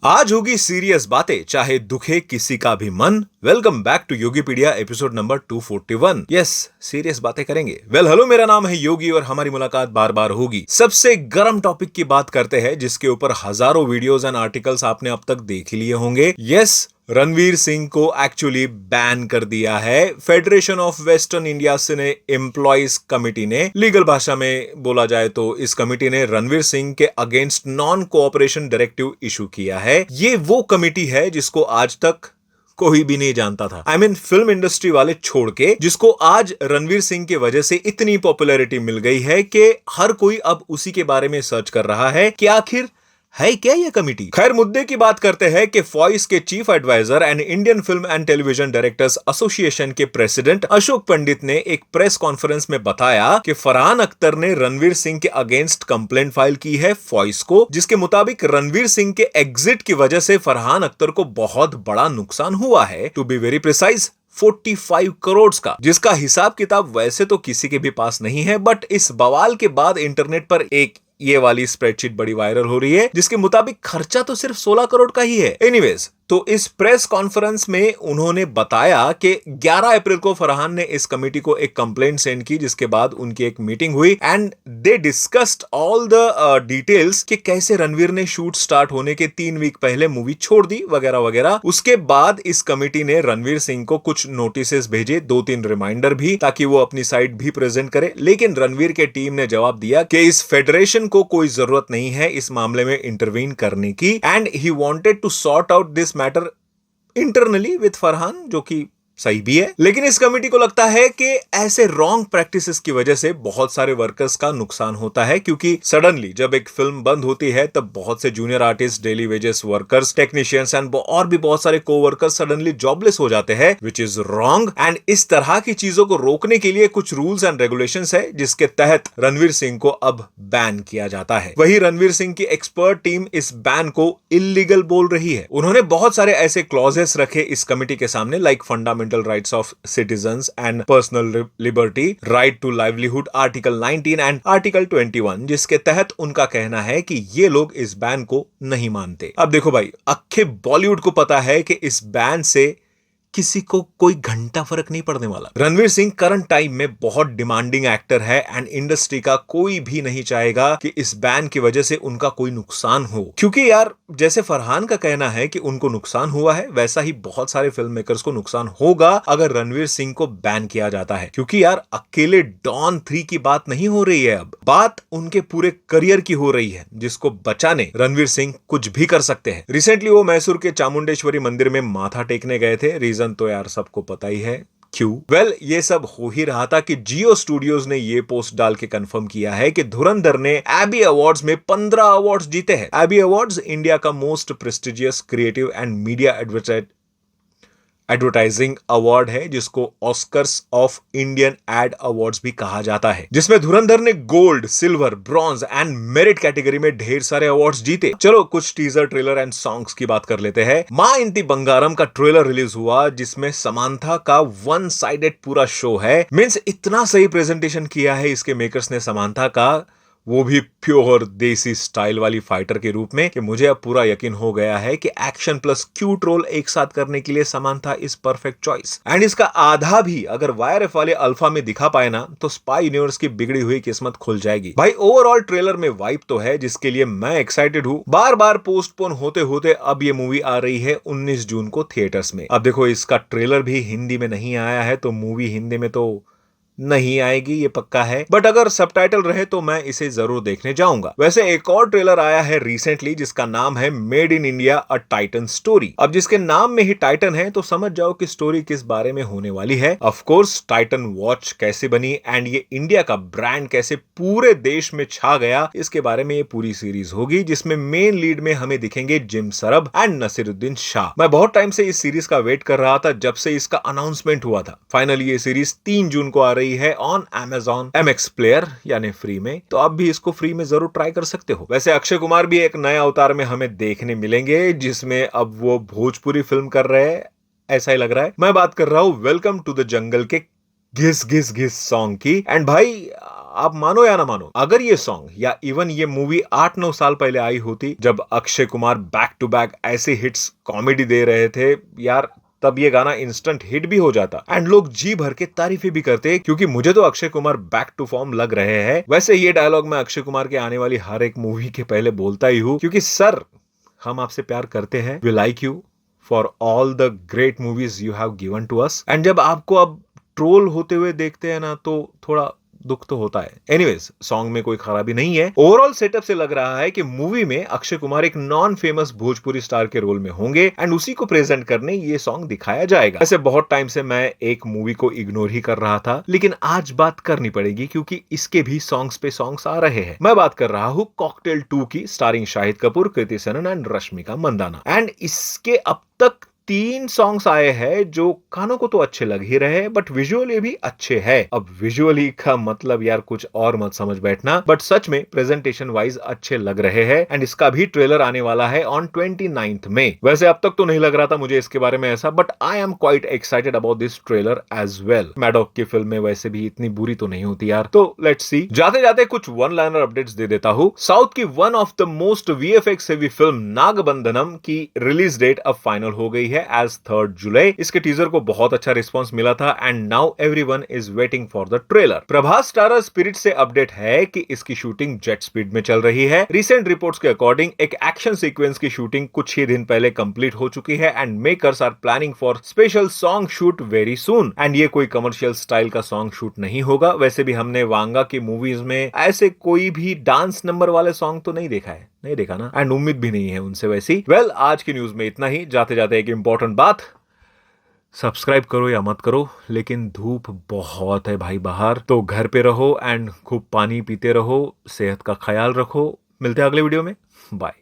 आज होगी सीरियस बातें, चाहे दुखे किसी का भी मन। Welcome back to Yogipedia episode number 241। Yes, serious बातें करेंगे। हेलो, मेरा नाम है योगी और हमारी मुलाकात बार बार होगी। सबसे गर्म टॉपिक की बात करते हैं जिसके ऊपर हजारों वीडियोस एंड आर्टिकल्स आपने अब तक देख ही लिए होंगे। यस, रणवीर सिंह को एक्चुअली बैन कर दिया है federation of western India cine employees committee ने। लीगल भाषा में बोला जाए तो इस कमिटी ने रणवीर सिंह के against non cooperation directive issue किया है। ये वो कमिटी है जिसको आज तक कोई भी नहीं जानता था। I mean, फिल्म इंडस्ट्री वाले छोड़ के, जिसको आज रणवीर सिंह की वजह से इतनी पॉपुलैरिटी मिल गई है कि हर कोई अब उसी के बारे में सर्च कर रहा है कि आखिर है क्या ये कमिटी। खैर, मुद्दे की बात करते हैं कि फॉइस के chief adviser and Indian film and television directors association के प्रेसिडेंट अशोक पंडित ने एक प्रेस कॉन्फ्रेंस में बताया कि फरहान अख्तर ने रणवीर सिंह के अगेंस्ट कंप्लेंट फाइल की है फॉइस को, जिसके मुताबिक रणवीर सिंह के एग्जिट की वजह से फरहान अख्तर को बहुत बड़ा नुकसान हुआ है। To be very precise, 45 crore का, जिसका हिसाब किताब वैसे तो किसी के भी पास नहीं है, बट इस बवाल के बाद इंटरनेट पर एक ये वाली स्प्रेडशीट बड़ी वायरल हो रही है जिसके मुताबिक खर्चा तो सिर्फ 16 करोड़ का ही है। एनीवेज, तो इस प्रेस कॉन्फ्रेंस में उन्होंने बताया कि 11 अप्रैल को फरहान ने इस कमेटी को एक कंप्लेंट सेंड की, जिसके बाद उनकी एक मीटिंग हुई and they discussed all the details कि कैसे रणवीर ने शूट स्टार्ट होने के 3 वीक पहले मूवी छोड़ दी वगैरह वगैरह। उसके बाद इस कमेटी ने रणवीर सिंह को कुछ नोटिसेस भेजे, 2-3 रिमाइंडर भी, ताकि वो अपनी साइड भी प्रेजेंट करे। लेकिन रणवीर के टीम ने जवाब दिया कि इस फेडरेशन को कोई जरूरत नहीं है इस मामले में इंटरवीन करने की and he wanted to sort out this matter internally with Farhan, जो कि सही भी है। लेकिन इस कमेटी को लगता है कि ऐसे रॉन्ग प्रैक्टिसेस की वजह से बहुत सारे वर्कर्स का नुकसान होता है, क्योंकि सडनली जब एक फिल्म बंद होती है तब बहुत से junior artist, daily wages workers, technicians and और भी बहुत सारे कोवर्कर्स सडनली जॉबलेस हो जाते हैं, विच इज रॉन्ग। एंड इस तरह की चीजों को रोकने के लिए कुछ रूल्स एंड रेगुलेशंस है जिसके तहत रणवीर सिंह को अब बैन किया जाता है। वही रणवीर सिंह की एक्सपर्ट टीम इस बैन को इलीगल बोल रही है। उन्होंने बहुत सारे ऐसे क्लॉजेस रखे इस कमेटी के सामने, like fundamental rights of citizens and personal liberty, right to livelihood, article 19 and article 21, जिसके तहत उनका कहना है कि ये लोग इस बैन को नहीं मानते। अब देखो भाई, अक्खे बॉलीवुड को पता है कि इस बैन से किसी को कोई घंटा फर्क नहीं पड़ने वाला। रणवीर सिंह करंट टाइम में बहुत डिमांडिंग एक्टर है एंड इंडस्ट्री का कोई भी नहीं चाहेगा कि इस बैन की वजह से उनका कोई नुकसान हो, क्योंकि यार जैसे फरहान का कहना है कि उनको नुकसान हुआ है, वैसा ही बहुत सारे फिल्म मेकर्स को नुकसान होगा अगर रणवीर सिंह को बैन किया जाता है। क्योंकि यार अकेले डॉन 3 की बात नहीं हो रही है, अब बात उनके पूरे करियर की हो रही है, जिसको बचाने रणवीर सिंह कुछ भी कर सकते हैं। रिसेंटली वो मैसूर के चामुंडेश्वरी मंदिर में माथा टेकने गए थे। रीजन तो यार सबको पता ही है क्यों। वेल, ये सब हो ही रहा था कि जियो स्टूडियोज ने ये पोस्ट डाल के कंफर्म किया है कि धुरंधर ने एबी अवार्ड्स में 15 अवार्ड्स जीते हैं। एबी अवार्ड्स इंडिया का most prestigious creative and media advertising award है, जिसको Oscars of Indian ad awards भी कहा जाता है, जिसमें धुरंधर ने gold, silver, bronze and merit category में ढेर सारे अवार्ड्स जीते। चलो कुछ टीजर, ट्रेलर एंड सॉन्ग्स की बात कर लेते हैं। मां इंती बंगारम का ट्रेलर रिलीज हुआ, जिसमें समांथा का वन साइडेड पूरा शो है। मींस इतना सही प्रेजेंटेशन किया है इसके मेकर्स ने समांथा का, वो भी प्योर देसी स्टाइल वाली फाइटर के रूप में, कि मुझे अब पूरा यकीन हो गया है कि एक्शन प्लस क्यूट रोल एक साथ करने के लिए Samantha is perfect choice. And इसका आधा भी अगर वाईआरएफ वाले अल्फा में दिखा पाए ना, तो स्पाई यूनिवर्स की बिगड़ी हुई किस्मत खुल जाएगी। भाई ओवरऑल ट्रेलर में वाइब तो है, जिसके लिए मैं एक्साइटेड हूं। बार बार पोस्टपोन होते होते अब ये मूवी आ रही है 19 जून को थिएटर्स में। अब देखो, इसका ट्रेलर भी हिंदी में नहीं आया है, तो मूवी हिंदी में तो नहीं आएगी, ये पक्का है, बट अगर सबटाइटल रहे तो मैं इसे जरूर देखने जाऊंगा। वैसे एक और ट्रेलर आया है रिसेंटली जिसका नाम है made in India a Titan story. अब जिसके नाम में ही टाइटन है तो समझ जाओ कि स्टोरी किस बारे में होने वाली है। ऑफ कोर्स टाइटन वॉच कैसे बनी एंड ये इंडिया का ब्रांड कैसे पूरे देश में छा गया, इसके बारे में ये पूरी सीरीज होगी, जिसमें मेन लीड में हमें दिखेंगे जिम सरब एंड नसीरुद्दीन शाह। मैं बहुत टाइम से इस सीरीज का वेट कर रहा था, जब से इसका अनाउंसमेंट हुआ था। फाइनली ये सीरीज 3 जून को आ रही है ऑन Amazon MX प्लेयर, यानी फ्री में, तो आप भी इसको फ्री में जरूर ट्राई कर सकते हो। वैसे अक्षय कुमार भी एक नए अवतार में हमें देखने मिलेंगे, जिसमें अब वो भोजपुरी फिल्म कर रहे हैं, ऐसा ही लग रहा है। मैं बात कर रहा हूं वेलकम टू द जंगल के घिस घिस घिस सॉन्ग की। एंड भाई आप मानो या ना मानो, अगर ये सॉन्ग या इवन ये मूवी 8-9 साल पहले आई होती, जब Akshay Kumar back to back ऐसे हिट्स कॉमेडी दे रहे थे यार, तब ये गाना इंस्टेंट हिट भी हो जाता एंड लोग जी भर के तारीफें भी करते, क्योंकि मुझे तो Akshay Kumar back to form लग रहे हैं। वैसे ये डायलॉग मैं अक्षय कुमार के आने वाली हर एक मूवी के पहले बोलता ही हूँ, क्योंकि सर, हम आपसे प्यार करते हैं, we like you for all the great movies you have given to us. And जब आपको अब ट्रोल होते हुए देखते हैं ना, तो थोड़ा दुख तो होता है। एनीवेज, सॉन्ग में कोई खराबी नहीं है। ओवरऑल सेटअप से लग रहा है कि मूवी में अक्षय कुमार एक नॉन फेमस भोजपुरी स्टार के रोल में होंगे एंड उसी को प्रेजेंट करने ये सॉन्ग दिखाया जाएगा। ऐसे बहुत टाइम से मैं एक मूवी को इग्नोर ही कर रहा था, लेकिन आज बात करनी पड़ेगी क्योंकि इसके भी सॉन्ग्स पे सॉन्ग्स आ रहे हैं। मैं बात कर रहा हूँ कॉकटेल 2 की, starring Shahid Kapoor, Kriti Sanon and Rashmika Mandanna. And इसके अब तक 3 सॉन्ग्स आए हैं जो कानों को तो अच्छे लग ही रहे, बट विजुअली भी अच्छे हैं। अब विजुअली का मतलब यार कुछ और मत समझ बैठना, बट सच में प्रेजेंटेशन वाइज अच्छे लग रहे हैं एंड इसका भी ट्रेलर आने वाला है ऑन 29 मई। वैसे अब तक तो नहीं लग रहा था मुझे इसके बारे में ऐसा, but I am quite excited about this trailer as well. Maddock की फिल्म में वैसे भी इतनी बुरी तो नहीं होती यार, तो लेट्स सी। जाते जाते कुछ वन लाइनर अपडेट्स दे देता हूँ। साउथ की one of the most VFX heavy film Nagabandhanam की रिलीज डेट अब फाइनल हो गई है एज 3 जुलाई। इसके टीजर को बहुत अच्छा रिस्पांस मिला था and now everyone is waiting for the trailer. Prabhas starrer spirit से अपडेट है कि इसकी शूटिंग जेट स्पीड में चल रही है। रिसेंट रिपोर्ट्स के अकॉर्डिंग एक एक्शन सीक्वेंस की शूटिंग कुछ ही दिन पहले कंप्लीट हो चुकी है and makers are planning for special song shoot very soon. And ये कोई कमर्शियल स्टाइल का सॉन्ग शूट नहीं होगा। वैसे भी हमने वांगा की मूवीज में ऐसे कोई भी डांस नंबर वाले सॉन्ग तो नहीं देखा है, नहीं देखा ना, एंड उम्मीद भी नहीं है उनसे वैसी। वेल, आज की न्यूज में इतना ही। जाते जाते एक इंपॉर्टेंट बात, सब्सक्राइब करो या मत करो, लेकिन धूप बहुत है भाई बाहर, तो घर पे रहो एंड खूब पानी पीते रहो, सेहत का ख्याल रखो। मिलते हैं अगले वीडियो में, बाय।